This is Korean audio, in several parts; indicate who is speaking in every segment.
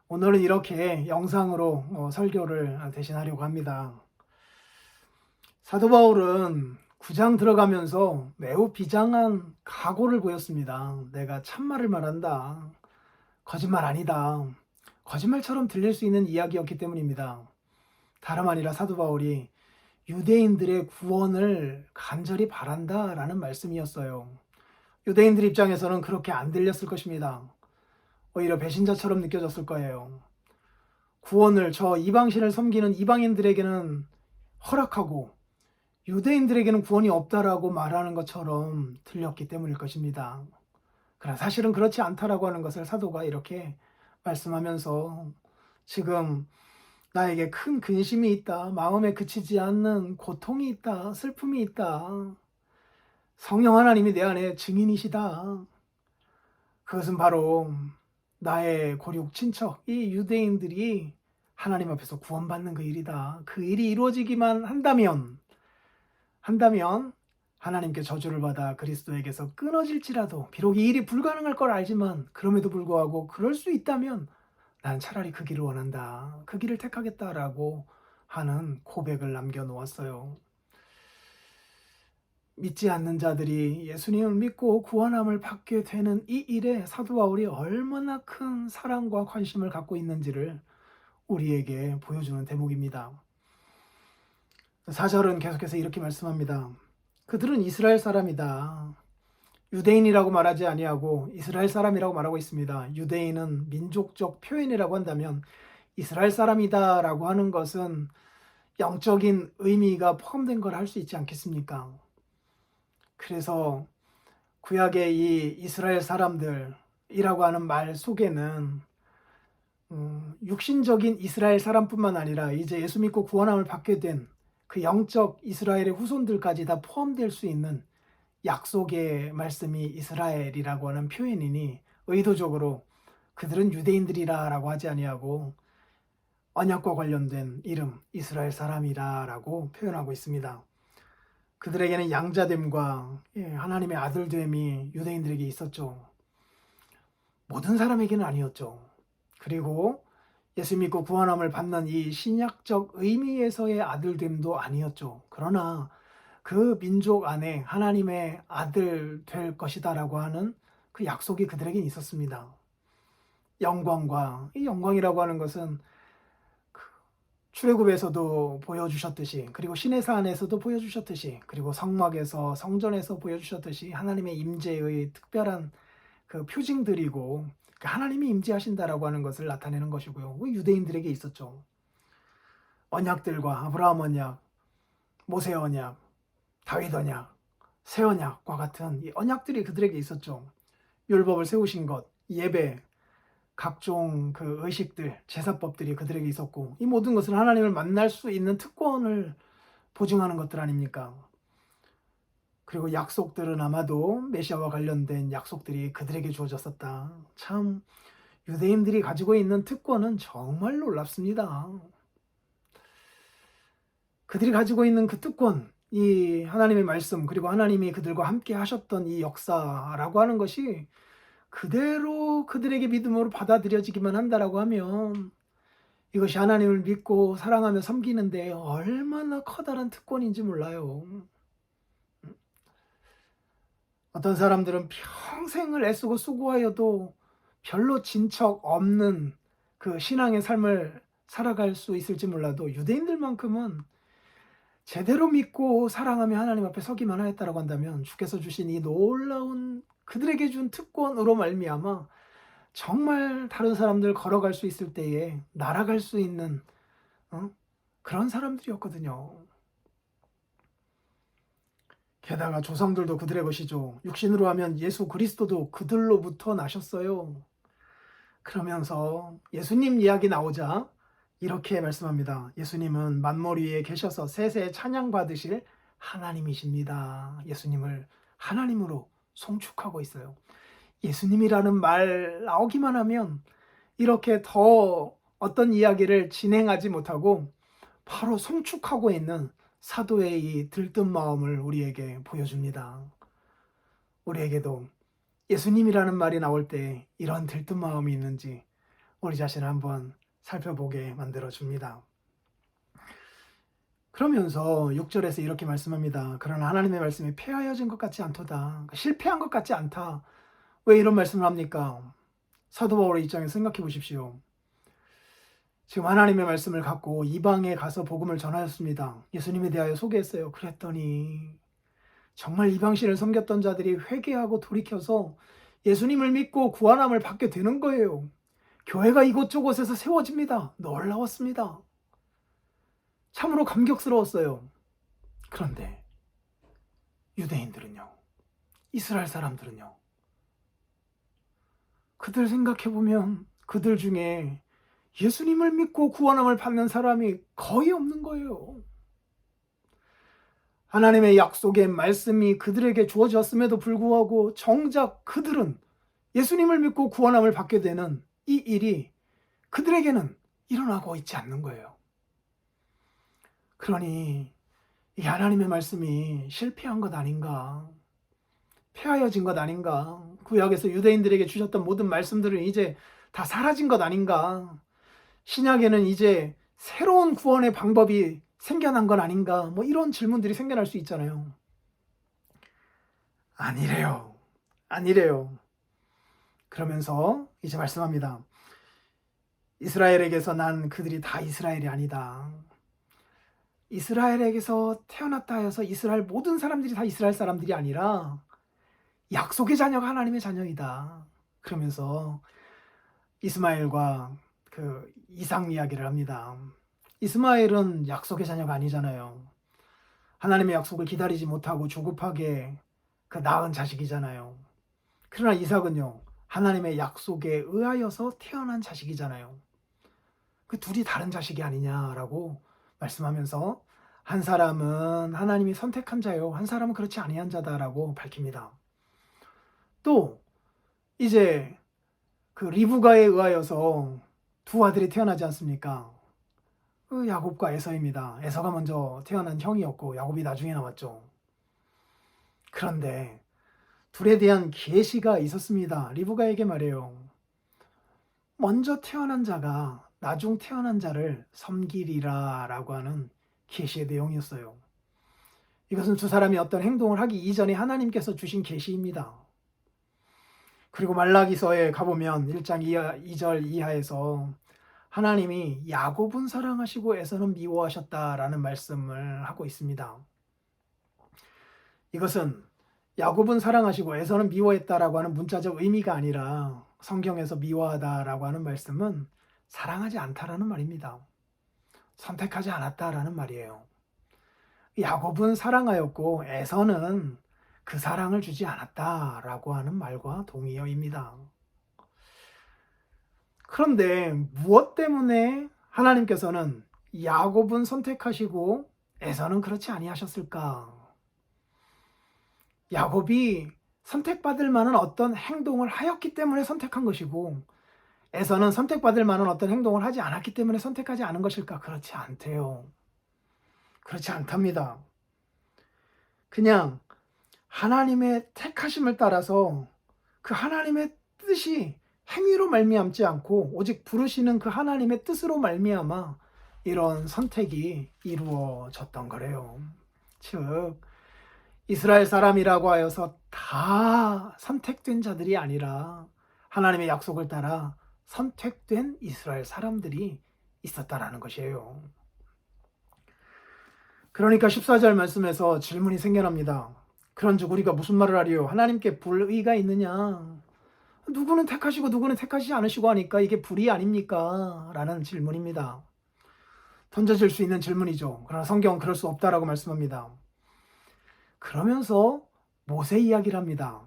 Speaker 1: 오늘은 이렇게 영상으로 설교를 대신하려고 합니다. 사도 바울은 9장 들어가면서 매우 비장한 각오를 보였습니다. 내가 참말을 말한다. 거짓말 아니다. 거짓말처럼 들릴 수 있는 이야기였기 때문입니다. 다름 아니라 사도 바울이 유대인들의 구원을 간절히 바란다라는 말씀이었어요. 유대인들 입장에서는 그렇게 안 들렸을 것입니다. 오히려 배신자처럼 느껴졌을 거예요. 구원을 저 이방신을 섬기는 이방인들에게는 허락하고 유대인들에게는 구원이 없다라고 말하는 것처럼 들렸기 때문일 것입니다. 그러나 사실은 그렇지 않다라고 하는 것을 사도가 이렇게 말씀하면서 지금 나에게 큰 근심이 있다. 마음에 그치지 않는 고통이 있다. 슬픔이 있다. 성령 하나님이 내 안에 증인이시다. 그것은 바로 나의 고륙 친척, 이 유대인들이 하나님 앞에서 구원받는 그 일이다. 그 일이 이루어지기만 한다면 하나님께 저주를 받아 그리스도에게서 끊어질지라도 비록 이 일이 불가능할 걸 알지만 그럼에도 불구하고 그럴 수 있다면 난 차라리 그 길을 원한다. 그 길을 택하겠다라고 하는 고백을 남겨놓았어요. 믿지 않는 자들이 예수님을 믿고 구원함을 받게 되는 이 일에 사도 바울이 얼마나 큰 사랑과 관심을 갖고 있는지를 우리에게 보여주는 대목입니다. 4절은 계속해서 이렇게 말씀합니다. 그들은 이스라엘 사람이다. 유대인이라고 말하지 아니하고 이스라엘 사람이라고 말하고 있습니다. 유대인은 민족적 표현이라고 한다면 이스라엘 사람이다라고 하는 것은 영적인 의미가 포함된 걸 할 수 있지 않겠습니까? 그래서 구약의 이 이스라엘 사람들이라고 하는 말 속에는 육신적인 이스라엘 사람뿐만 아니라 이제 예수 믿고 구원함을 받게 된 그 영적 이스라엘의 후손들까지 다 포함될 수 있는 약속의 말씀이 이스라엘이라고 하는 표현이니 의도적으로 그들은 유대인들이라라고 하지 아니하고 언약과 관련된 이름 이스라엘 사람이라라고 표현하고 있습니다. 그들에게는 양자됨과 하나님의 아들됨이 유대인들에게 있었죠. 모든 사람에게는 아니었죠. 그리고 예수 믿고 구원함을 받는 이 신약적 의미에서의 아들됨도 아니었죠. 그러나 그 민족 안에 하나님의 아들 될 것이다라고 하는 그 약속이 그들에게 있었습니다. 영광과 이 영광이라고 하는 것은 출애굽에서도 보여주셨듯이 그리고 시내산에서도 보여주셨듯이 그리고 성막에서 성전에서 보여주셨듯이 하나님의 임재의 특별한 그 표징들이고 하나님이 임재하신다라고 하는 것을 나타내는 것이고요. 유대인들에게 있었죠. 언약들과 아브라함 언약, 모세 언약, 다윗 언약, 새 언약과 같은 이 언약들이 그들에게 있었죠. 율법을 세우신 것, 예배, 각종 그 의식들, 제사법들이 그들에게 있었고 이 모든 것은 하나님을 만날 수 있는 특권을 보증하는 것들 아닙니까? 그리고 약속들은 아마도 메시아와 관련된 약속들이 그들에게 주어졌었다. 참 유대인들이 가지고 있는 특권은 정말 놀랍습니다. 그들이 가지고 있는 그 특권, 이 하나님의 말씀 그리고 하나님이 그들과 함께 하셨던 이 역사라고 하는 것이 그대로 그들에게 믿음으로 받아들여지기만 한다라고 하면 이것이 하나님을 믿고 사랑하며 섬기는데 얼마나 커다란 특권인지 몰라요. 어떤 사람들은 평생을 애쓰고 수고하여도 별로 진척 없는 그 신앙의 삶을 살아갈 수 있을지 몰라도 유대인들만큼은 제대로 믿고 사랑하며 하나님 앞에 서기만 하였다라고 한다면 주께서 주신 이 놀라운 그들에게 준 특권으로 말미암아 정말 다른 사람들 걸어갈 수 있을 때에 날아갈 수 있는 그런 사람들이었거든요. 게다가 조상들도 그들의 것이죠. 육신으로 하면 예수 그리스도도 그들로부터 나셨어요. 그러면서 예수님 이야기 나오자 이렇게 말씀합니다. 예수님은 만물 위에 계셔서 세세 찬양 받으실 하나님이십니다. 예수님을 하나님으로 송축하고 있어요. 예수님이라는 말 나오기만 하면 이렇게 더 어떤 이야기를 진행하지 못하고 바로 송축하고 있는 사도의 이 들뜬 마음을 우리에게 보여줍니다. 우리에게도 예수님이라는 말이 나올 때 이런 들뜬 마음이 있는지 우리 자신을 한번 살펴보게 만들어줍니다. 그러면서 6절에서 이렇게 말씀합니다. 그러나 하나님의 말씀이 폐하여진 것 같지 않도다. 실패한 것 같지 않다. 왜 이런 말씀을 합니까? 사도 바울의 입장에서 생각해 보십시오. 지금 하나님의 말씀을 갖고 이방에 가서 복음을 전하였습니다. 예수님에 대하여 소개했어요. 그랬더니 정말 이방신을 섬겼던 자들이 회개하고 돌이켜서 예수님을 믿고 구원함을 받게 되는 거예요. 교회가 이곳저곳에서 세워집니다. 놀라웠습니다. 참으로 감격스러웠어요. 그런데 유대인들은요, 이스라엘 사람들은요, 그들 생각해보면 그들 중에 예수님을 믿고 구원함을 받는 사람이 거의 없는 거예요. 하나님의 약속의 말씀이 그들에게 주어졌음에도 불구하고 정작 그들은 예수님을 믿고 구원함을 받게 되는 이 일이 그들에게는 일어나고 있지 않는 거예요. 그러니 이 하나님의 말씀이 실패한 것 아닌가, 폐하여진 것 아닌가, 구약에서 유대인들에게 주셨던 모든 말씀들은 이제 다 사라진 것 아닌가, 신약에는 이제 새로운 구원의 방법이 생겨난 건 아닌가, 뭐 이런 질문들이 생겨날 수 있잖아요. 아니래요. 그러면서 이제 말씀합니다. 이스라엘에게서 난 그들이 다 이스라엘이 아니다. 이스라엘에게서 태어났다 하여서 이스라엘 모든 사람들이 다 이스라엘 사람들이 아니라 약속의 자녀가 하나님의 자녀이다. 그러면서 이스마엘과 그 이삭 이야기를 합니다. 이스마엘은 약속의 자녀가 아니잖아요. 하나님의 약속을 기다리지 못하고 조급하게 그 낳은 자식이잖아요. 그러나 이삭은요, 하나님의 약속에 의하여서 태어난 자식이잖아요. 그 둘이 다른 자식이 아니냐라고 말씀하면서 한 사람은 하나님이 선택한 자요, 한 사람은 그렇지 아니한 자다라고 밝힙니다. 또 이제 그 리브가에 의하여서 두 아들이 태어나지 않습니까? 그 야곱과 에서입니다. 에서가 먼저 태어난 형이었고 야곱이 나중에 나왔죠. 그런데 둘에 대한 계시가 있었습니다. 리브가에게 말해요. 먼저 태어난 자가 나중 태어난 자를 섬기리라 라고 하는 계시의 내용이었어요. 이것은 두 사람이 어떤 행동을 하기 이전에 하나님께서 주신 계시입니다. 그리고 말라기서에 가보면 1장 2절 이하에서 하나님이 야곱은 사랑하시고 에서는 미워하셨다라는 말씀을 하고 있습니다. 이것은 야곱은 사랑하시고 에서는 미워했다라고 하는 문자적 의미가 아니라 성경에서 미워하다라고 하는 말씀은 사랑하지 않다라는 말입니다. 선택하지 않았다라는 말이에요. 야곱은 사랑하였고 에서는 그 사랑을 주지 않았다라고 하는 말과 동의어입니다. 그런데 무엇 때문에 하나님께서는 야곱은 선택하시고 에서는 그렇지 아니하셨을까? 야곱이 선택받을 만한 어떤 행동을 하였기 때문에 선택한 것이고 에서는 선택받을 만한 어떤 행동을 하지 않았기 때문에 선택하지 않은 것일까? 그렇지 않대요. 그렇지 않답니다. 그냥 하나님의 택하심을 따라서 그 하나님의 뜻이 행위로 말미암지 않고 오직 부르시는 그 하나님의 뜻으로 말미암아 이런 선택이 이루어졌던 거래요. 즉 이스라엘 사람이라고 하여서 다 선택된 자들이 아니라 하나님의 약속을 따라 선택된 이스라엘 사람들이 있었다라는 것이에요. 그러니까 14절 말씀에서 질문이 생겨납니다. 그런즉 우리가 무슨 말을 하리요? 하나님께 불의가 있느냐? 누구는 택하시고 누구는 택하시지 않으시고 하니까 이게 불의 아닙니까? 라는 질문입니다. 던져질 수 있는 질문이죠. 그러나 성경은 그럴 수 없다라고 말씀합니다. 그러면서 모세 이야기를 합니다.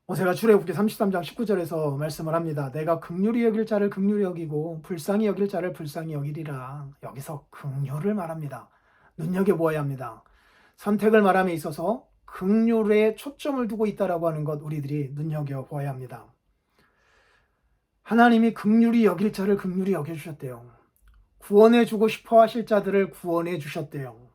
Speaker 1: 모세가 출애굽기 33장 19절에서 말씀을 합니다. 내가 긍휼히 여길 자를 긍휼히 여기고 불쌍히 여길 자를 불쌍히 여기리라. 여기서 긍휼을 말합니다. 눈여겨보아야 합니다. 선택을 말함에 있어서 긍휼에 초점을 두고 있다라고 하는 것 우리들이 눈여겨보아야 합니다. 하나님이 긍휼히 여길 자를 긍휼히 여겨주셨대요. 구원해 주고 싶어 하실 자들을 구원해 주셨대요.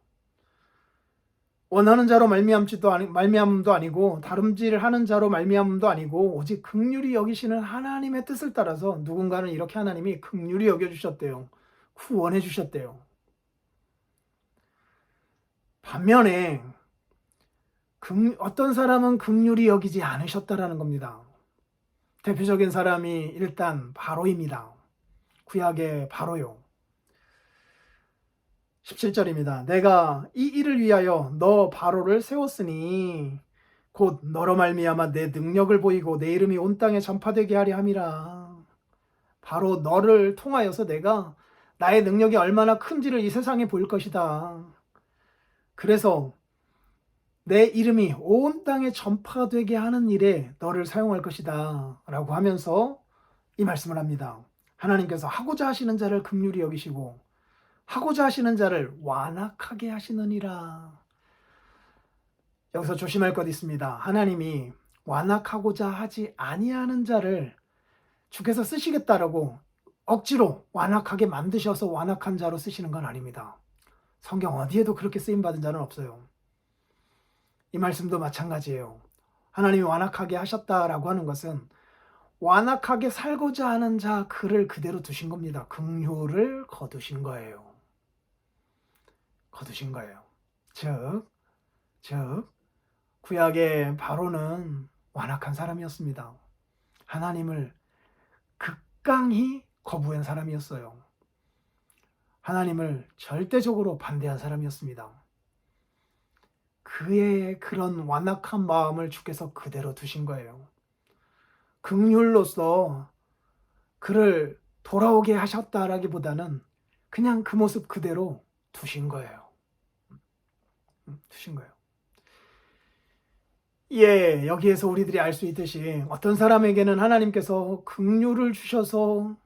Speaker 1: 원하는 자로 말미암음도 아니고 다름질하는 자로 말미암음도 아니고 오직 긍휼히 여기시는 하나님의 뜻을 따라서 누군가는 이렇게 하나님이 긍휼히 여겨주셨대요. 구원해 주셨대요. 반면에 어떤 사람은 긍휼히 여기지 않으셨다라는 겁니다. 대표적인 사람이 일단 바로입니다. 구약의 바로요. 17절입니다. 내가 이 일을 위하여 너 바로를 세웠으니 곧 너로 말미암아 내 능력을 보이고 내 이름이 온 땅에 전파되게 하려 함이라. 바로 너를 통하여서 내가 나의 능력이 얼마나 큰지를 이 세상에 보일 것이다. 그래서 내 이름이 온 땅에 전파되게 하는 일에 너를 사용할 것이다 라고 하면서 이 말씀을 합니다. 하나님께서 하고자 하시는 자를 긍휼히 여기시고 하고자 하시는 자를 완악하게 하시느니라. 여기서 조심할 것 있습니다. 하나님이 완악하고자 하지 아니하는 자를 주께서 쓰시겠다라고 억지로 완악하게 만드셔서 완악한 자로 쓰시는 건 아닙니다. 성경 어디에도 그렇게 쓰임받은 자는 없어요. 이 말씀도 마찬가지예요. 하나님이 완악하게 하셨다라고 하는 것은 완악하게 살고자 하는 자 그를 그대로 두신 겁니다. 긍휼을 거두신 거예요. 거두신 거예요. 즉 구약의 바로는 완악한 사람이었습니다. 하나님을 극강히 거부한 사람이었어요. 하나님을 절대적으로 반대한 사람이었습니다. 그의 그런 완악한 마음을 주께서 그대로 두신 거예요. 긍휼로서 그를 돌아오게 하셨다라기보다는 그냥 그 모습 그대로 두신 거예요. 두신 거예요. 예, 여기에서 우리들이 알 수 있듯이 어떤 사람에게는 하나님께서 긍휼을 주셔서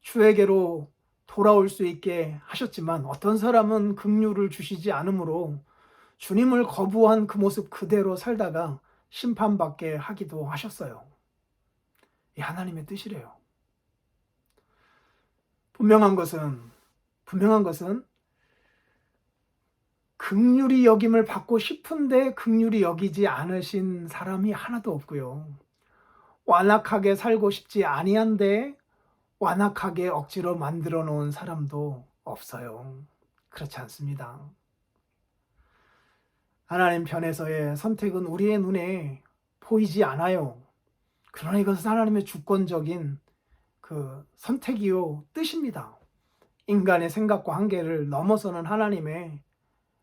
Speaker 1: 주에게로 돌아올 수 있게 하셨지만 어떤 사람은 긍휼을 주시지 않으므로 주님을 거부한 그 모습 그대로 살다가 심판받게 하기도 하셨어요. 이 하나님의 뜻이래요. 분명한 것은 긍휼히 여김을 받고 싶은데 긍휼히 여기지 않으신 사람이 하나도 없고요. 완악하게 살고 싶지 아니한데 완악하게 억지로 만들어 놓은 사람도 없어요. 그렇지 않습니다. 하나님 편에서의 선택은 우리의 눈에 보이지 않아요. 그러나 이것은 하나님의 주권적인 그 선택이요 뜻입니다. 인간의 생각과 한계를 넘어서는 하나님의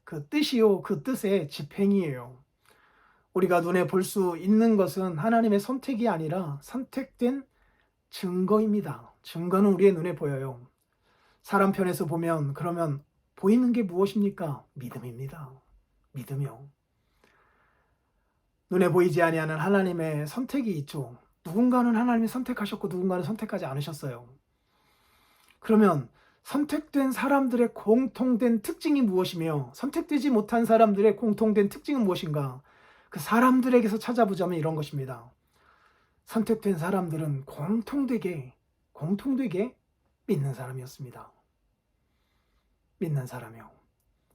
Speaker 1: 그 뜻이요 그 뜻의 집행이에요. 우리가 눈에 볼 수 있는 것은 하나님의 선택이 아니라 선택된 증거입니다. 증거는 우리의 눈에 보여요. 사람 편에서 보면 그러면 보이는 게 무엇입니까? 믿음입니다. 믿음이요. 눈에 보이지 아니하는 하나님의 선택이 있죠. 누군가는 하나님이 선택하셨고 누군가는 선택하지 않으셨어요. 그러면 선택된 사람들의 공통된 특징이 무엇이며 선택되지 못한 사람들의 공통된 특징은 무엇인가? 그 사람들에게서 찾아보자면 이런 것입니다. 선택된 사람들은 공통되게 믿는 사람이었습니다. 믿는 사람이요.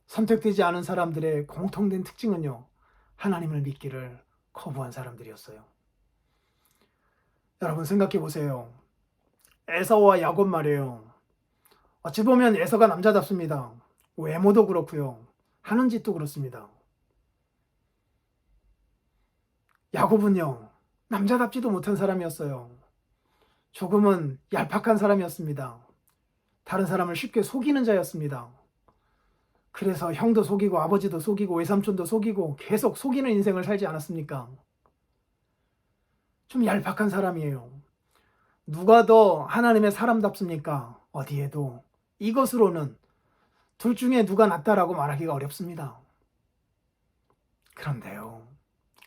Speaker 1: 선택되지 않은 사람들의 공통된 특징은요. 하나님을 믿기를 거부한 사람들이었어요. 여러분 생각해 보세요. 에서와 야곱 말이에요. 어찌 보면 에서가 남자답습니다. 외모도 그렇고요. 하는 짓도 그렇습니다. 야곱은요. 남자답지도 못한 사람이었어요. 조금은 얄팍한 사람이었습니다. 다른 사람을 쉽게 속이는 자였습니다. 그래서 형도 속이고 아버지도 속이고 외삼촌도 속이고 계속 속이는 인생을 살지 않았습니까? 좀 얄팍한 사람이에요. 누가 더 하나님의 사람답습니까? 어디에도. 이것으로는 둘 중에 누가 낫다라고 말하기가 어렵습니다. 그런데요.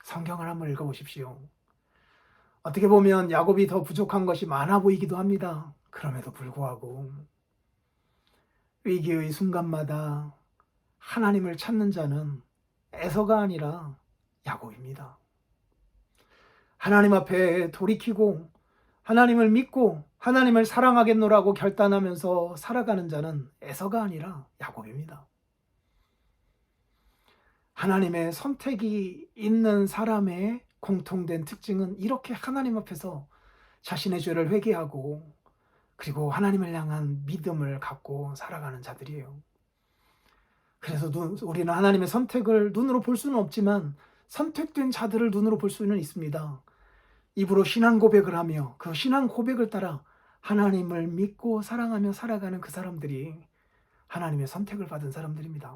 Speaker 1: 성경을 한번 읽어보십시오. 어떻게 보면 야곱이 더 부족한 것이 많아 보이기도 합니다. 그럼에도 불구하고 위기의 순간마다 하나님을 찾는 자는 에서가 아니라 야곱입니다. 하나님 앞에 돌이키고 하나님을 믿고 하나님을 사랑하겠노라고 결단하면서 살아가는 자는 에서가 아니라 야곱입니다. 하나님의 선택이 있는 사람의 공통된 특징은 이렇게 하나님 앞에서 자신의 죄를 회개하고 그리고 하나님을 향한 믿음을 갖고 살아가는 자들이에요. 그래서 우리는 하나님의 선택을 눈으로 볼 수는 없지만 선택된 자들을 눈으로 볼 수는 있습니다. 입으로 신앙 고백을 하며 그 신앙 고백을 따라 하나님을 믿고 사랑하며 살아가는 그 사람들이 하나님의 선택을 받은 사람들입니다.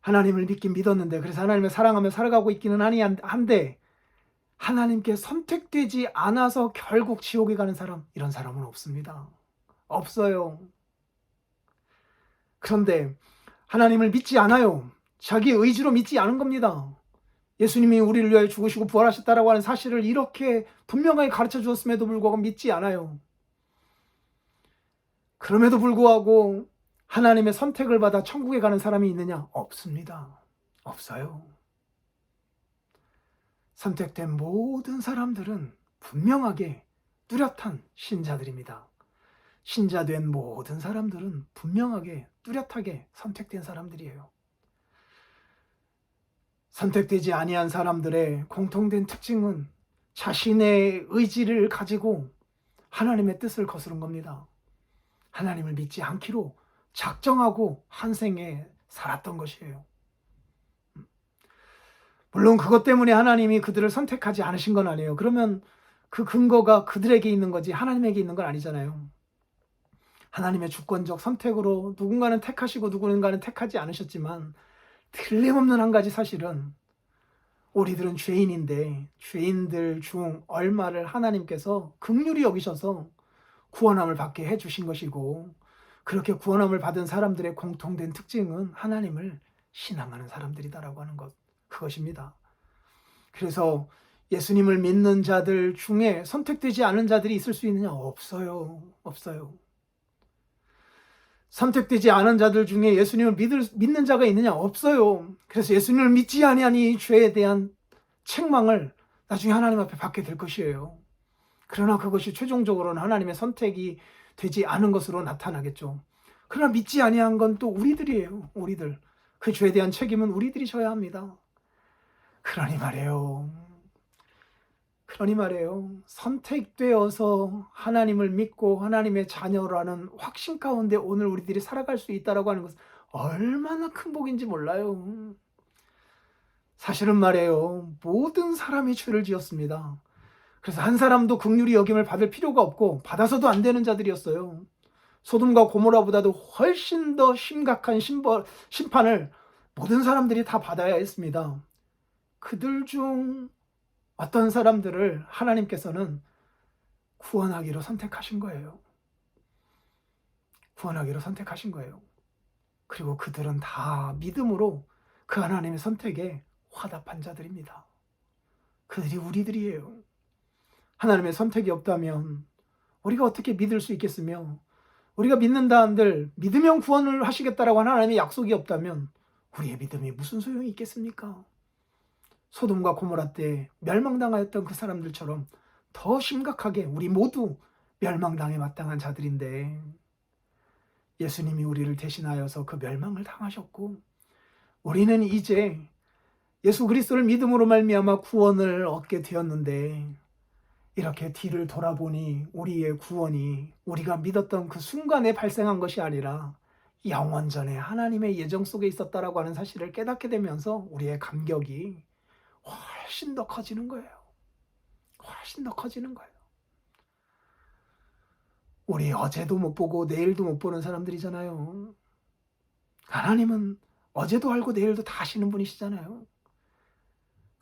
Speaker 1: 하나님을 믿긴 믿었는데 그래서 하나님을 사랑하며 살아가고 있기는 한데 하나님께 선택되지 않아서 결국 지옥에 가는 사람, 이런 사람은 없습니다. 없어요. 그런데 하나님을 믿지 않아요. 자기 의지로 믿지 않은 겁니다. 예수님이 우리를 위하여 죽으시고 부활하셨다라고 하는 사실을 이렇게 분명하게 가르쳐 주었음에도 불구하고 믿지 않아요. 그럼에도 불구하고 하나님의 선택을 받아 천국에 가는 사람이 있느냐? 없습니다. 없어요. 선택된 모든 사람들은 분명하게 뚜렷한 신자들입니다. 신자된 모든 사람들은 분명하게 뚜렷하게 선택된 사람들이에요. 선택되지 아니한 사람들의 공통된 특징은 자신의 의지를 가지고 하나님의 뜻을 거스른 겁니다. 하나님을 믿지 않기로 작정하고 한 생에 살았던 것이에요. 물론 그것 때문에 하나님이 그들을 선택하지 않으신 건 아니에요. 그러면 그 근거가 그들에게 있는 거지 하나님에게 있는 건 아니잖아요. 하나님의 주권적 선택으로 누군가는 택하시고 누군가는 택하지 않으셨지만 틀림없는 한 가지 사실은 우리들은 죄인인데 죄인들 중 얼마를 하나님께서 긍휼히 여기셔서 구원함을 받게 해주신 것이고 그렇게 구원함을 받은 사람들의 공통된 특징은 하나님을 신앙하는 사람들이다라고 하는 것, 그것입니다. 그래서 예수님을 믿는 자들 중에 선택되지 않은 자들이 있을 수 있느냐? 없어요. 없어요. 선택되지 않은 자들 중에 예수님을 믿는 자가 있느냐? 없어요. 그래서 예수님을 믿지 아니하니 죄에 대한 책망을 나중에 하나님 앞에 받게 될 것이에요. 그러나 그것이 최종적으로는 하나님의 선택이 되지 않은 것으로 나타나겠죠. 그러나 믿지 아니한 건 또 우리들이에요. 우리들. 그 죄에 대한 책임은 우리들이 져야 합니다. 그러니 말이에요. 선택되어서 하나님을 믿고 하나님의 자녀라는 확신 가운데 오늘 우리들이 살아갈 수 있다라고 하는 것은 얼마나 큰 복인지 몰라요. 사실은 말이에요. 모든 사람이 죄를 지었습니다. 그래서 한 사람도 긍휼히 여김을 받을 필요가 없고 받아서도 안 되는 자들이었어요. 소돔과 고모라보다도 훨씬 더 심각한 심판을 모든 사람들이 다 받아야 했습니다. 그들 중 어떤 사람들을 하나님께서는 구원하기로 선택하신 거예요. 구원하기로 선택하신 거예요. 그리고 그들은 다 믿음으로 그 하나님의 선택에 화답한 자들입니다. 그들이 우리들이에요. 하나님의 선택이 없다면 우리가 어떻게 믿을 수 있겠으며 우리가 믿는다 한들 믿으면 구원을 하시겠다라고 하는 하나님의 약속이 없다면 우리의 믿음이 무슨 소용이 있겠습니까? 소돔과 고모라 때 멸망당하였던 그 사람들처럼 더 심각하게 우리 모두 멸망당에 마땅한 자들인데 예수님이 우리를 대신하여서 그 멸망을 당하셨고 우리는 이제 예수 그리스도를 믿음으로 말미암아 구원을 얻게 되었는데 이렇게 뒤를 돌아보니 우리의 구원이 우리가 믿었던 그 순간에 발생한 것이 아니라 영원전에 하나님의 예정 속에 있었다라고 하는 사실을 깨닫게 되면서 우리의 감격이 훨씬 더 커지는 거예요. 훨씬 더 커지는 거예요. 우리 어제도 못 보고 내일도 못 보는 사람들이잖아요. 하나님은 어제도 알고 내일도 다 아시는 분이시잖아요.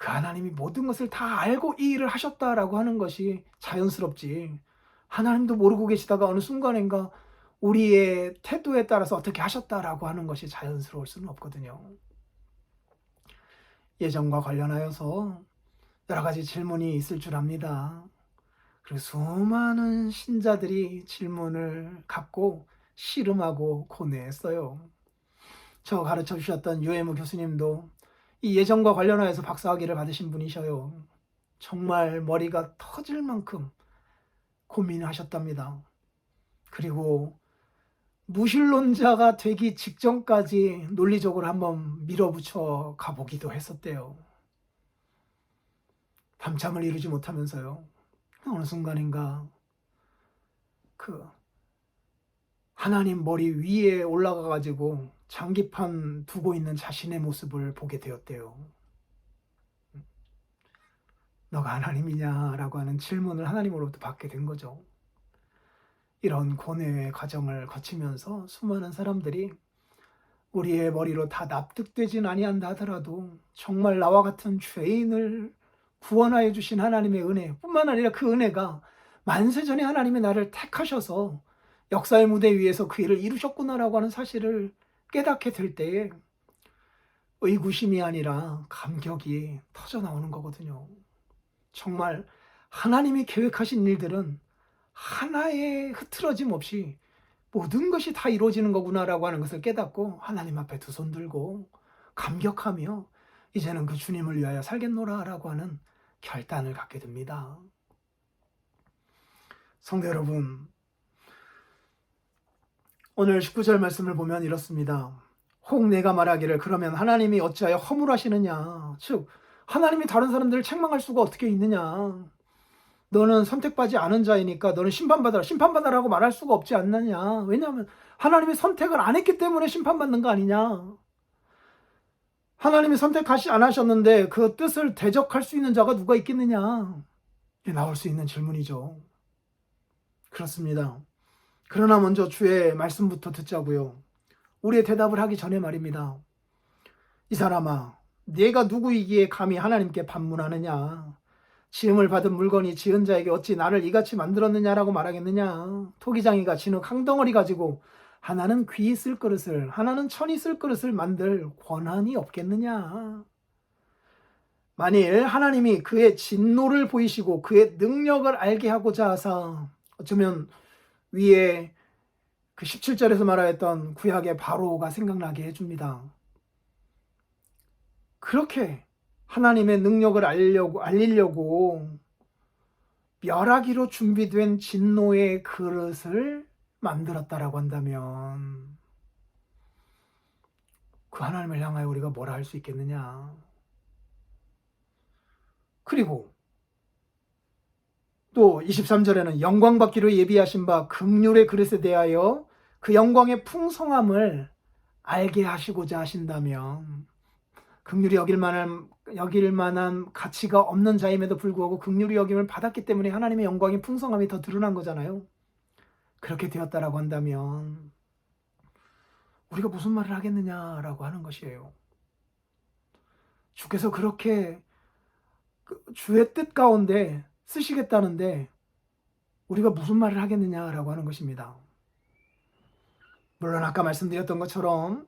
Speaker 1: 그 하나님이 모든 것을 다 알고 이 일을 하셨다라고 하는 것이 자연스럽지. 하나님도 모르고 계시다가 어느 순간인가 우리의 태도에 따라서 어떻게 하셨다라고 하는 것이 자연스러울 수는 없거든요. 예정과 관련하여서 여러 가지 질문이 있을 줄 압니다. 그리고 수많은 신자들이 질문을 갖고 씨름하고 고뇌했어요. 저 가르쳐 주셨던 유해무 교수님도 이 예정과 관련하여서 박사학위를 받으신 분이셔요. 정말 머리가 터질 만큼 고민하셨답니다. 그리고 무신론자가 되기 직전까지 논리적으로 한번 밀어붙여 가보기도 했었대요. 밤잠을 이루지 못하면서요. 어느 순간인가 그 하나님 머리 위에 올라가 가지고 장기판 두고 있는 자신의 모습을 보게 되었대요. 너가 하나님이냐라고 하는 질문을 하나님으로부터 받게 된 거죠. 이런 고뇌의 과정을 거치면서 수많은 사람들이 우리의 머리로 다 납득되진 아니한다 하더라도 정말 나와 같은 죄인을 구원하여 주신 하나님의 은혜뿐만 아니라 그 은혜가 만세전에 하나님이 나를 택하셔서 역사의 무대 위에서 그 일을 이루셨구나라고 하는 사실을 깨닫게 될 때에 의구심이 아니라 감격이 터져 나오는 거거든요. 정말 하나님이 계획하신 일들은 하나의 흐트러짐 없이 모든 것이 다 이루어지는 거구나라고 하는 것을 깨닫고 하나님 앞에 두 손 들고 감격하며 이제는 그 주님을 위하여 살겠노라라고 하는 결단을 갖게 됩니다. 성도 여러분, 오늘 19절 말씀을 보면 이렇습니다. 혹 내가 말하기를 그러면 하나님이 어찌하여 허물하시느냐, 즉 하나님이 다른 사람들을 책망할 수가 어떻게 있느냐, 너는 선택받지 않은 자이니까 너는 심판받아라고 말할 수가 없지 않느냐. 왜냐하면 하나님이 선택을 안 했기 때문에 심판받는 거 아니냐. 하나님이 선택하지 않으셨는데 그 뜻을 대적할 수 있는 자가 누가 있겠느냐. 나올 수 있는 질문이죠. 그렇습니다. 그러나 먼저 주의 말씀부터 듣자고요. 우리의 대답을 하기 전에 말입니다. 이 사람아, 네가 누구이기에 감히 하나님께 반문하느냐. 지음을 받은 물건이 지은 자에게 어찌 나를 이같이 만들었느냐라고 말하겠느냐. 토기장이가 진흙 항덩어리 가지고 하나는 귀 쓸 그릇을 하나는 천이 쓸 그릇을 만들 권한이 없겠느냐. 만일 하나님이 그의 진노를 보이시고 그의 능력을 알게 하고자 하사, 어쩌면 위에 그 17절에서 말하였던 구약의 바로가 생각나게 해줍니다. 그렇게 하나님의 능력을 알리려고 멸하기로 준비된 진노의 그릇을 만들었다라고 한다면 그 하나님을 향하여 우리가 뭐라 할 수 있겠느냐. 그리고 또 23절에는 영광 받기로 예비하신 바 긍휼의 그릇에 대하여 그 영광의 풍성함을 알게 하시고자 하신다면, 긍휼히 여길 만한 가치가 없는 자임에도 불구하고 긍휼히 여김을 받았기 때문에 하나님의 영광의 풍성함이 더 드러난 거잖아요. 그렇게 되었다라고 한다면 우리가 무슨 말을 하겠느냐라고 하는 것이에요. 주께서 그렇게 주의 뜻 가운데 쓰시겠다는데 우리가 무슨 말을 하겠느냐라고 하는 것입니다. 물론 아까 말씀드렸던 것처럼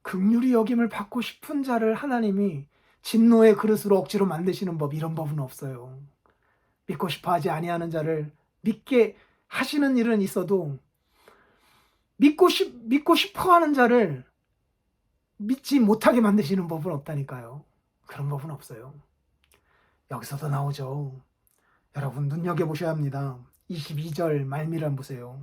Speaker 1: 긍휼히 여김을 받고 싶은 자를 하나님이 진노의 그릇으로 억지로 만드시는 법, 이런 법은 없어요. 믿고 싶어 하지 아니하는 자를 믿게 하시는 일은 있어도 믿고 싶어 하는 자를 믿지 못하게 만드시는 법은 없다니까요. 그런 법은 없어요. 여기서도 나오죠. 여러분 눈여겨보셔야 합니다. 22절 말미를 한번 보세요.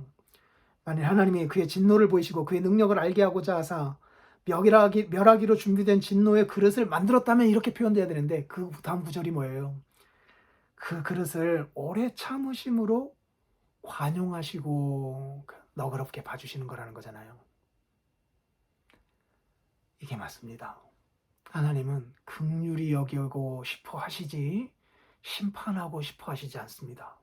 Speaker 1: 만일 하나님이 그의 진노를 보이시고 그의 능력을 알게 하고자 하사 멸하기로 준비된 진노의 그릇을 만들었다면 이렇게 표현돼야 되는데 그 다음 구절이 뭐예요? 그 그릇을 오래 참으심으로 관용하시고 너그럽게 봐주시는 거라는 거잖아요. 이게 맞습니다. 하나님은 긍휼히 여기고 싶어 하시지 심판하고 싶어 하시지 않습니다.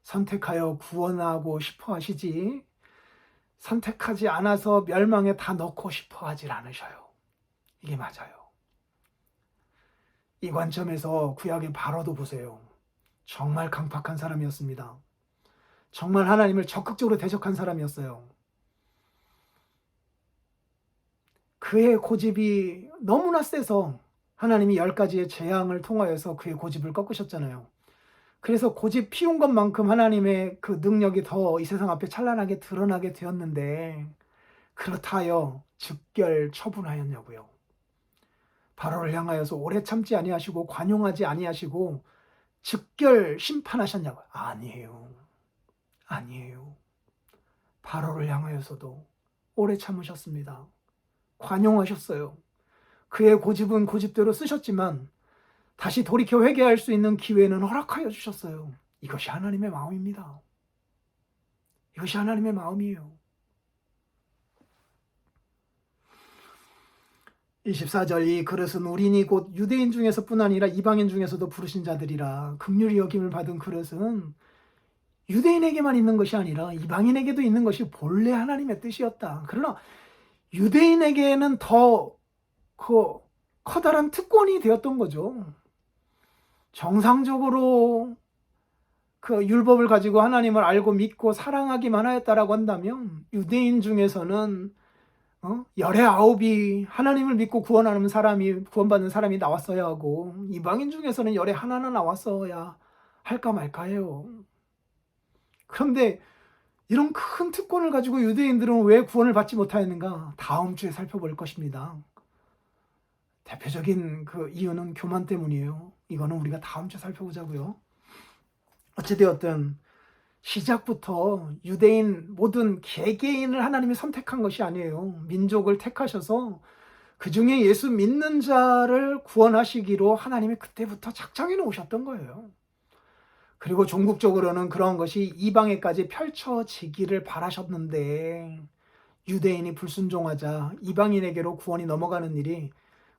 Speaker 1: 선택하여 구원하고 싶어 하시지 선택하지 않아서 멸망에 다 넣고 싶어 하질 않으셔요. 이게 맞아요. 이 관점에서 구약의 바로도 보세요. 정말 강팍한 사람이었습니다. 정말 하나님을 적극적으로 대적한 사람이었어요. 그의 고집이 너무나 세서 하나님이 10가지의 재앙을 통하여서 그의 고집을 꺾으셨잖아요. 그래서 고집 피운 것만큼 하나님의 그 능력이 더 이 세상 앞에 찬란하게 드러나게 되었는데 그렇다 하여 즉결 처분하였냐고요. 바로를 향하여서 오래 참지 아니하시고 관용하지 아니하시고 즉결 심판하셨냐고요. 아니에요. 바로를 향하여서도 오래 참으셨습니다. 관용하셨어요. 그의 고집은 고집대로 쓰셨지만 다시 돌이켜 회개할 수 있는 기회는 허락하여 주셨어요. 이것이 하나님의 마음입니다. 이것이 하나님의 마음이에요. 24절 이 그릇은 우리니 곧 유대인 중에서뿐 아니라 이방인 중에서도 부르신 자들이라. 긍휼히 여김을 받은 그릇은 유대인에게만 있는 것이 아니라 이방인에게도 있는 것이 본래 하나님의 뜻이었다. 그러나 유대인에게는 더 커다란 특권이 되었던 거죠. 정상적으로 그 율법을 가지고 하나님을 알고 믿고 사랑하기만 하였다라고 한다면 유대인 중에서는 열의 아홉이 하나님을 믿고 구원받는 사람이 나왔어야 하고 이방인 중에서는 열의 하나는 나왔어야 할까 말까 해요. 그런데 이런 큰 특권을 가지고 유대인들은 왜 구원을 받지 못하였는가? 다음 주에 살펴볼 것입니다. 대표적인 그 이유는 교만 때문이에요. 이거는 우리가 다음 주에 살펴보자고요. 어찌되었든 시작부터 유대인 모든 개개인을 하나님이 선택한 것이 아니에요. 민족을 택하셔서 그 중에 예수 믿는 자를 구원하시기로 하나님이 그때부터 작정해 놓으셨던 거예요. 그리고 종국적으로는 그런 것이 이방에까지 펼쳐지기를 바라셨는데 유대인이 불순종하자 이방인에게로 구원이 넘어가는 일이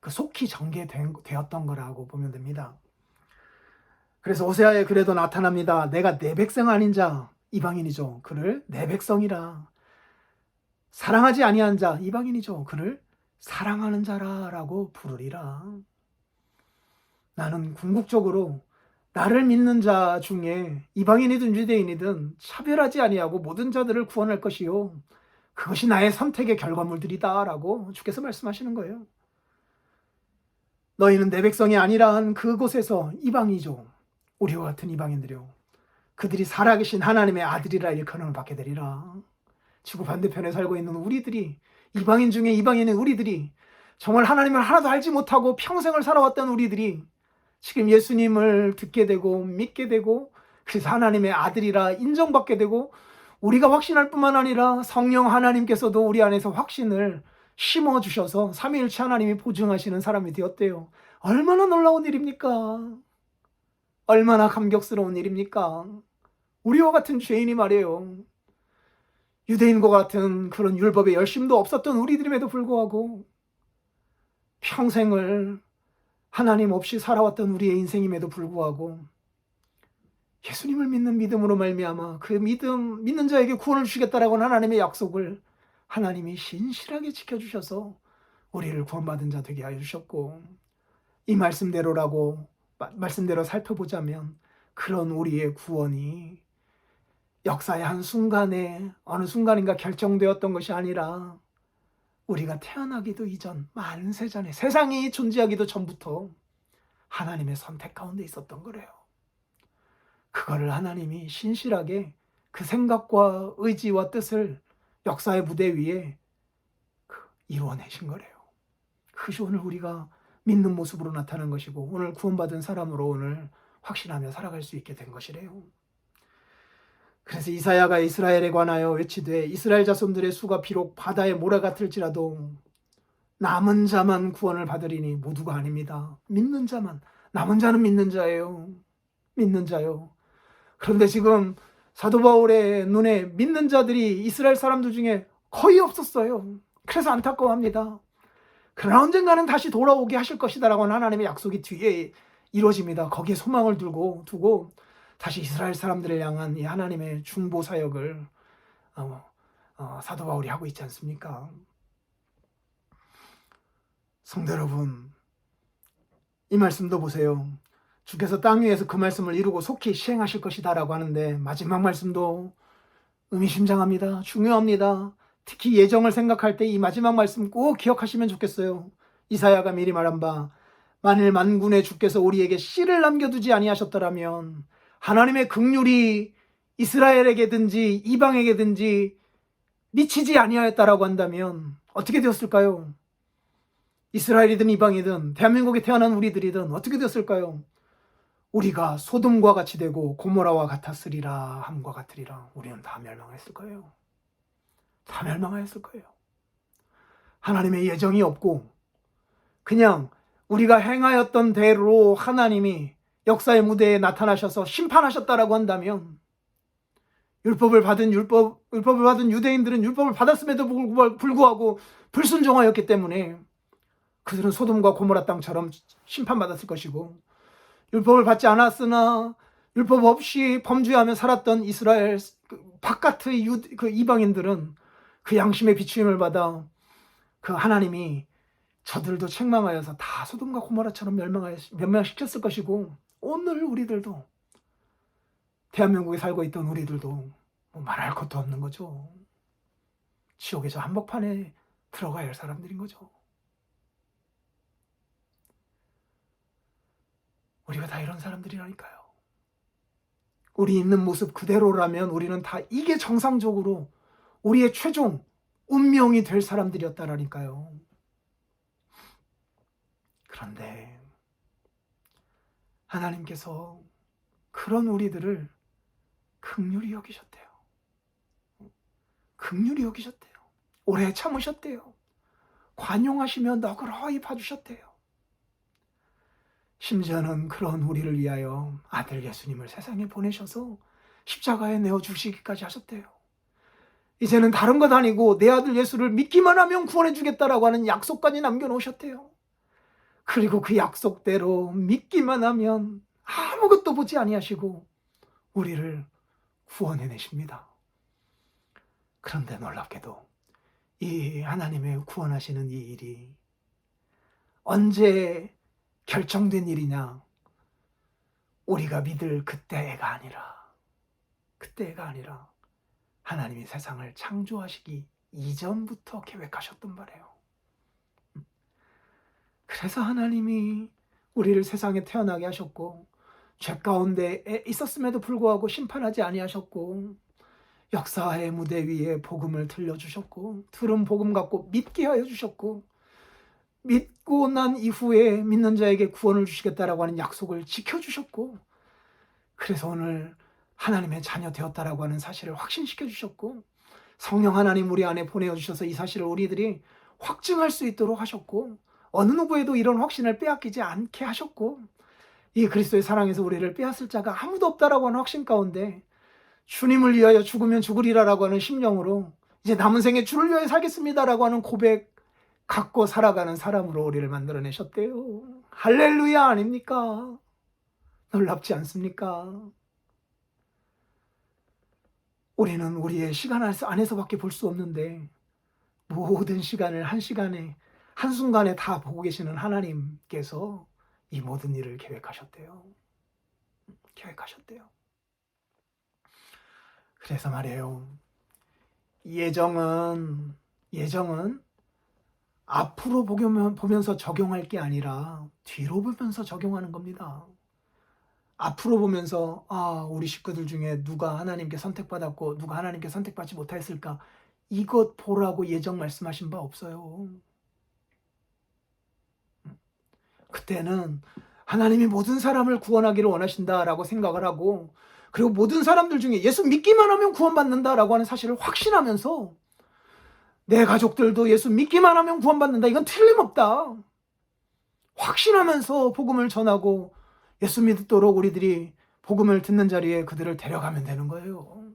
Speaker 1: 속히 전개되었던 거라고 보면 됩니다. 그래서 호세아에 그래도 나타납니다. 내가 내 백성 아닌 자, 이방인이죠. 그를 내 백성이라. 사랑하지 아니한 자, 이방인이죠. 그를 사랑하는 자라라고 부르리라. 나는 궁극적으로 나를 믿는 자 중에 이방인이든 유대인이든 차별하지 아니하고 모든 자들을 구원할 것이요. 그것이 나의 선택의 결과물들이다라고 주께서 말씀하시는 거예요. 너희는 내 백성이 아니라 한 그곳에서 이방이죠. 우리와 같은 이방인들이요. 그들이 살아계신 하나님의 아들이라 일컬음을 받게 되리라. 지구 반대편에 살고 있는 우리들이 이방인 중에 이방인의 우리들이 정말 하나님을 하나도 알지 못하고 평생을 살아왔던 우리들이 지금 예수님을 듣게 되고 믿게 되고 그래서 하나님의 아들이라 인정받게 되고 우리가 확신할 뿐만 아니라 성령 하나님께서도 우리 안에서 확신을 심어주셔서 삼위일체 하나님이 보증하시는 사람이 되었대요. 얼마나 놀라운 일입니까? 얼마나 감격스러운 일입니까? 우리와 같은 죄인이 말이에요. 유대인과 같은 그런 율법에 열심도 없었던 우리들임에도 불구하고 평생을 하나님 없이 살아왔던 우리의 인생임에도 불구하고 예수님을 믿는 믿음으로 말미암아 그 믿는 자에게 구원을 주시겠다라고 하나님의 약속을 하나님이 신실하게 지켜주셔서 우리를 구원받은 자 되게 하여 주셨고 이 말씀대로 살펴보자면 그런 우리의 구원이 역사의 한 순간에 어느 순간인가 결정되었던 것이 아니라 우리가 태어나기도 이전 만세 전에 세상이 존재하기도 전부터 하나님의 선택 가운데 있었던 거래요. 그거를 하나님이 신실하게 그 생각과 의지와 뜻을 역사의 무대 위에 이루어내신 거래요. 그것이 오늘 우리가 믿는 모습으로 나타난 것이고 오늘 구원받은 사람으로 오늘 확신하며 살아갈 수 있게 된 것이래요. 그래서 이사야가 이스라엘에 관하여 외치되 이스라엘 자손들의 수가 비록 바다의 모래 같을지라도 남은 자만 구원을 받으리니 모두가 아닙니다. 믿는 자만. 남은 자는 믿는 자예요. 믿는 자요. 그런데 지금 사도 바울의 눈에 믿는 자들이 이스라엘 사람들 중에 거의 없었어요. 그래서 안타까워합니다. 그러나 언젠가는 다시 돌아오게 하실 것이다라고 하는 하나님의 약속이 뒤에 이루어집니다. 거기에 소망을 두고 다시 이스라엘 사람들을 향한 이 하나님의 중보 사역을 사도 바울이 하고 있지 않습니까? 성도 여러분, 이 말씀도 보세요. 주께서 땅 위에서 그 말씀을 이루고 속히 시행하실 것이다라고 하는데 마지막 말씀도 의미심장합니다. 중요합니다. 특히 예정을 생각할 때 이 마지막 말씀 꼭 기억하시면 좋겠어요. 이사야가 미리 말한 바 만일 만군의 주께서 우리에게 씨를 남겨두지 아니하셨더라면 하나님의 긍휼이 이스라엘에게든지 이방에게든지 미치지 아니하였다라고 한다면 어떻게 되었을까요? 이스라엘이든 이방이든 대한민국에 태어난 우리들이든 어떻게 되었을까요? 우리가 소돔과 같이 되고 고모라와 같았으리라 함과 같으리라. 우리는 다 멸망했을 거예요. 다 멸망하였을 거예요. 하나님의 예정이 없고 그냥 우리가 행하였던 대로 하나님이 역사의 무대에 나타나셔서 심판하셨다라고 한다면 율법을 받은 유대인들은 율법을 받았음에도 불구하고 불순종하였기 때문에 그들은 소돔과 고모라 땅처럼 심판받았을 것이고, 율법을 받지 않았으나 율법 없이 범죄하며 살았던 이스라엘 바깥의 이방인들은 그 양심의 비추임을 받아 그 하나님이 저들도 책망하여서 다 소돔과 고모라처럼 멸망시켰을 것이고, 오늘 우리들도, 대한민국에 살고 있던 우리들도 뭐 말할 것도 없는 거죠. 지옥의 저 한복판에 들어가야 할 사람들인 거죠. 우리가 다 이런 사람들이라니까요. 우리 있는 모습 그대로라면 우리는 다 이게 정상적으로 우리의 최종 운명이 될 사람들이었다라니까요. 그런데 하나님께서 그런 우리들을 긍휼히 여기셨대요. 긍휼히 여기셨대요. 오래 참으셨대요. 관용하시며 너그러이 봐주셨대요. 심지어는 그런 우리를 위하여 아들 예수님을 세상에 보내셔서 십자가에 내어주시기까지 하셨대요. 이제는 다른 것 아니고 내 아들 예수를 믿기만 하면 구원해 주겠다라고 하는 약속까지 남겨놓으셨대요. 그리고 그 약속대로 믿기만 하면 아무것도 보지 아니하시고 우리를 구원해내십니다. 그런데 놀랍게도 이 하나님의 구원하시는 이 일이 언제 결정된 일이냐? 우리가 믿을 그때가 아니라 하나님이 세상을 창조하시기 이전부터 계획하셨던 바래요. 그래서 하나님이 우리를 세상에 태어나게 하셨고, 죄 가운데 있었음에도 불구하고 심판하지 아니하셨고, 역사의 무대 위에 복음을 들려주셨고, 들은 복음 갖고 믿게 하여 주셨고, 믿고 난 이후에 믿는 자에게 구원을 주시겠다라고 하는 약속을 지켜주셨고, 그래서 오늘 하나님의 자녀 되었다라고 하는 사실을 확신시켜 주셨고, 성령 하나님 우리 안에 보내주셔서 이 사실을 우리들이 확증할 수 있도록 하셨고, 어느 누구에도 이런 확신을 빼앗기지 않게 하셨고, 이 그리스도의 사랑에서 우리를 빼앗을 자가 아무도 없다라고 하는 확신 가운데 주님을 위하여 죽으면 죽으리라라고 하는 심령으로 이제 남은 생에 주를 위하여 살겠습니다라고 하는 고백 갖고 살아가는 사람으로 우리를 만들어내셨대요. 할렐루야 아닙니까? 놀랍지 않습니까? 우리는 우리의 시간 안에서밖에 볼 수 없는데 모든 시간을 한 시간에 한순간에 다 보고 계시는 하나님께서 이 모든 일을 계획하셨대요. 그래서 말이에요. 예정은 앞으로 보면서 적용할 게 아니라 뒤로 보면서 적용하는 겁니다. 앞으로 보면서 우리 식구들 중에 누가 하나님께 선택받았고 누가 하나님께 선택받지 못했을까, 이것 보라고 예정 말씀하신 바 없어요. 그때는 하나님이 모든 사람을 구원하기를 원하신다라고 생각을 하고, 그리고 모든 사람들 중에 예수 믿기만 하면 구원받는다라고 하는 사실을 확신하면서 내 가족들도 예수 믿기만 하면 구원받는다, 이건 틀림없다 확신하면서 복음을 전하고 예수 믿도록 우리들이 복음을 듣는 자리에 그들을 데려가면 되는 거예요.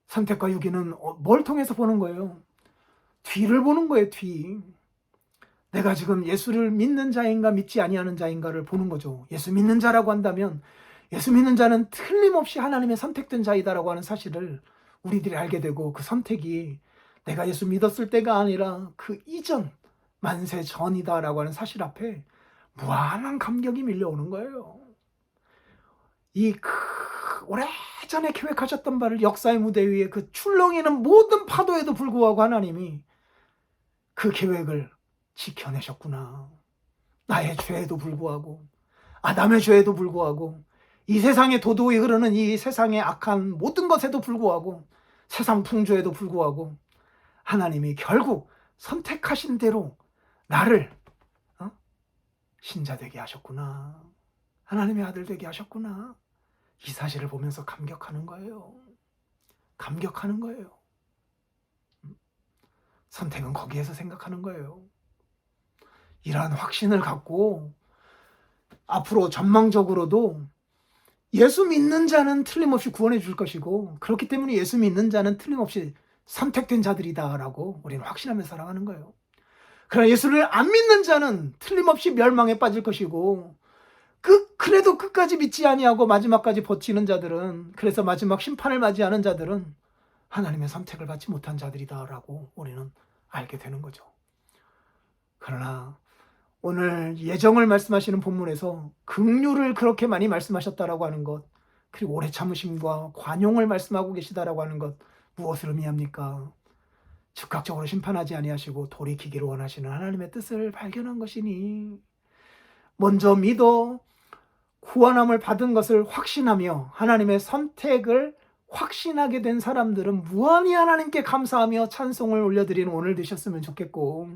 Speaker 1: 선택과 유기는 뭘 통해서 보는 거예요? 뒤를 보는 거예요. 뒤. 내가 지금 예수를 믿는 자인가 믿지 아니하는 자인가를 보는 거죠. 예수 믿는 자라고 한다면 예수 믿는 자는 틀림없이 하나님의 선택된 자이다라고 하는 사실을 우리들이 알게 되고, 그 선택이 내가 예수 믿었을 때가 아니라 그 이전 만세 전이다라고 하는 사실 앞에 무한한 감격이 밀려오는 거예요. 이 오래전에 계획하셨던 바를 역사의 무대 위에 그 출렁이는 모든 파도에도 불구하고 하나님이 그 계획을 지켜내셨구나. 나의 죄에도 불구하고, 아담의 죄에도 불구하고, 이 세상의 도도히 흐르는 이 세상의 악한 모든 것에도 불구하고, 세상 풍조에도 불구하고 하나님이 결국 선택하신 대로 나를 신자 되게 하셨구나. 하나님의 아들 되게 하셨구나. 이 사실을 보면서 감격하는 거예요. 선택은 거기에서 생각하는 거예요. 이러한 확신을 갖고 앞으로 전망적으로도 예수 믿는 자는 틀림없이 구원해 줄 것이고, 그렇기 때문에 예수 믿는 자는 틀림없이 선택된 자들이다라고 우리는 확신하며 살아가는 거예요. 그러나 예수를 안 믿는 자는 틀림없이 멸망에 빠질 것이고, 그래도 끝까지 믿지 아니하고 마지막까지 버티는 자들은, 그래서 마지막 심판을 맞이하는 자들은 하나님의 선택을 받지 못한 자들이다라고 우리는 알게 되는 거죠. 그러나 오늘 예정을 말씀하시는 본문에서 긍휼을 그렇게 많이 말씀하셨다라고 하는 것, 그리고 오래 참으심과 관용을 말씀하고 계시다라고 하는 것, 무엇을 의미합니까? 즉각적으로 심판하지 아니하시고 돌이키기를 원하시는 하나님의 뜻을 발견한 것이니, 먼저 믿어 구원함을 받은 것을 확신하며 하나님의 선택을 확신하게 된 사람들은 무한히 하나님께 감사하며 찬송을 올려드리는 오늘 되셨으면 좋겠고,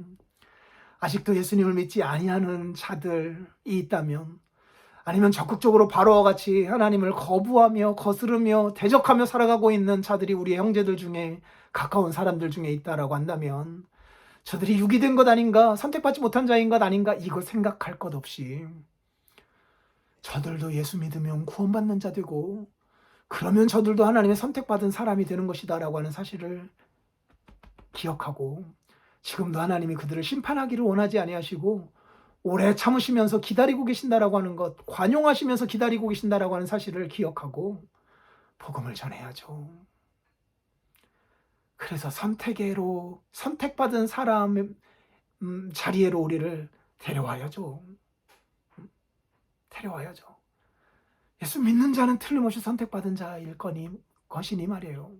Speaker 1: 아직도 예수님을 믿지 아니하는 자들이 있다면, 아니면 적극적으로 바로와 같이 하나님을 거부하며 거스르며 대적하며 살아가고 있는 자들이 우리의 형제들 중에, 가까운 사람들 중에 있다라고 한다면, 저들이 유기된 것 아닌가, 선택받지 못한 자인 것 아닌가, 이거 생각할 것 없이 저들도 예수 믿으면 구원받는 자 되고, 그러면 저들도 하나님의 선택받은 사람이 되는 것이다라고 하는 사실을 기억하고, 지금도 하나님이 그들을 심판하기를 원하지 아니하시고 오래 참으시면서 기다리고 계신다라고 하는 것, 관용하시면서 기다리고 계신다라고 하는 사실을 기억하고 복음을 전해야죠. 그래서 선택으로, 선택받은 사람 자리에로 우리를 데려와야죠. 데려와야죠. 예수 믿는 자는 틀림없이 선택받은 자일 것이니 말이에요.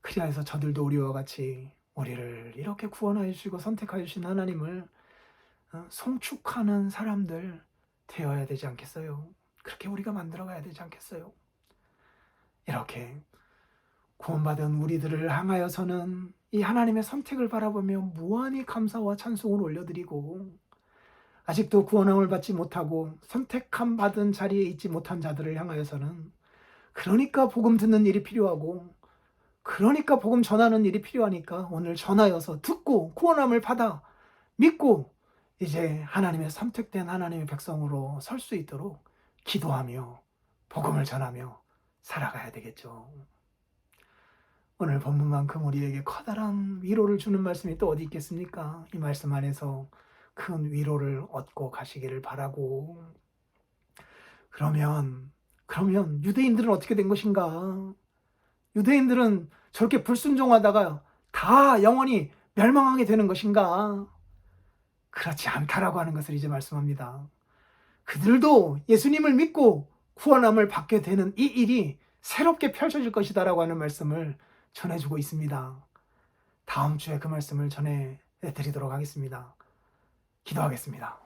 Speaker 1: 그리하여서 저들도 우리와 같이 우리를 이렇게 구원하여 주시고 선택하여 주신 하나님을 송축하는 사람들 되어야 되지 않겠어요? 그렇게 우리가 만들어가야 되지 않겠어요? 이렇게 구원받은 우리들을 향하여서는 이 하나님의 선택을 바라보며 무한히 감사와 찬송을 올려드리고, 아직도 구원함을 받지 못하고 선택함 받은 자리에 있지 못한 자들을 향하여서는, 그러니까 복음 듣는 일이 필요하고, 그러니까 복음 전하는 일이 필요하니까 오늘 전하여서 듣고 구원함을 받아 믿고 이제 하나님의 선택된 하나님의 백성으로 설 수 있도록 기도하며 복음을 전하며 살아가야 되겠죠. 오늘 본문만큼 우리에게 커다란 위로를 주는 말씀이 또 어디 있겠습니까? 이 말씀 안에서 큰 위로를 얻고 가시기를 바라고, 그러면 유대인들은 어떻게 된 것인가? 유대인들은 저렇게 불순종하다가 다 영원히 멸망하게 되는 것인가? 그렇지 않다라고 하는 것을 이제 말씀합니다. 그들도 예수님을 믿고 구원함을 받게 되는 이 일이 새롭게 펼쳐질 것이다라고 하는 말씀을 전해주고 있습니다. 다음 주에 그 말씀을 전해드리도록 하겠습니다. 기도하겠습니다.